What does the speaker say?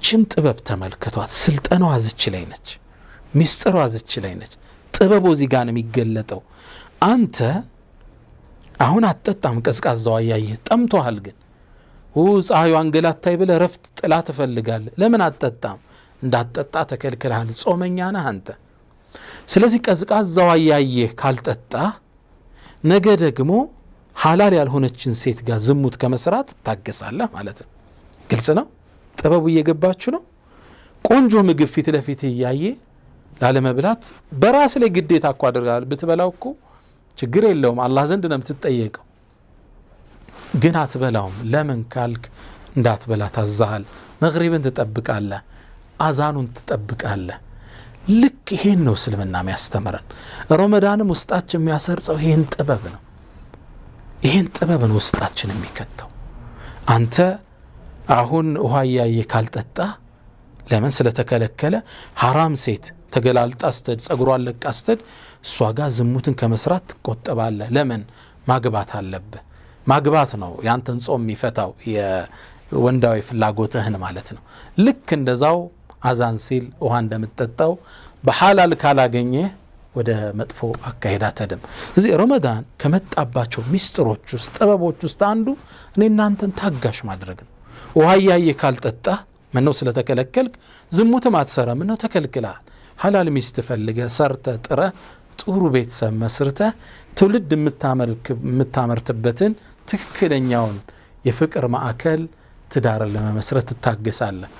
ይችን ጥበብ ተመልከቷት ስልጣኗ ዝች ላይ ነች ሚስጥሯ ዝች ላይ ነች ጥበቡ እዚህ ጋር ነው የሚገለጠው አንተ አሁን አትጠጣም ቀዝቃዛው ያያየ ጠምቶሃል ግን ፀሐዩ አንገላታይ ብለ ረፍት ጥላ ትፈልጋለህ ለምን አትጠጣም እንዳትጠጣ ተከልክለሃል ጾመኛ ነህ አንተ ስለዚህ ቀዝቃዛው ያያየ ካልጠጣ ነገ ደግሞ ሐላል ያልሆነችን ሴት ጋር ዝሙት ከመስራት ታገሳለህ ማለት ነው ግልጽ ነው ጥበቡ እየገባችሁ ነው ቆንጆ ምግብ ፊት ለፊት ያያየ ላለመብላት በራስ ላይ ግዴታ አቋ አድርጋል ብትበላው እኮ ችግር የለውም አላህ ዘንድ ነው የምትጠየቀው ግን አትበላውም ለምን ካልክ እንዳትበላ ታዛሃል መግሪብን ትጠብቃለህ አዛኑን ትጠብቃለህ ልክ ይሄን ነው እስልምና የሚያስተምረን ረመዳንም ውስጣችን የሚያሰርጸው ይሄን ጥበብ ነው ይሄን ጥበብ ነው ውስጣችን የሚከተው አንተ አሁን ውሃ ያየ ካልጠጣ ለምን ስለተከለከለ ሐራም ሴት ተገላልጣ ስተድ ጸጉሯን ለቃ ስተድ እሷ ጋር ዝሙትን ከመስራት ትቆጠባለህ ለምን ማግባት አለብህ ማግባት ነው ያንተን ጾም የሚፈታው የወንዳዊ ፍላጎትህን ማለት ነው ልክ እንደዛው አዛን ሲል ውሃ እንደምትጠጣው በሐላል ካላገኘ ወደ መጥፎ አካሄዳ ተደም እዚህ ረመዳን ከመጣባቸው ሚስጥሮች ውስጥ ጥበቦች ውስጥ አንዱ እኔ እናንተን ታጋሽ ማድረግ ነው ውሃ ያየ ካልጠጣ ምነው ስለተከለከልክ ዝሙትም አትሰራ ምነው ተከልክለሃል ሐላል ሚስት ፈልገ ሰርተ ጥረ ጥሩ ቤተሰብ መስርተ ትውልድ የምታመርትበትን ትክክለኛውን የፍቅር ማዕከል ትዳር ለመመስረት ትታገሳለህ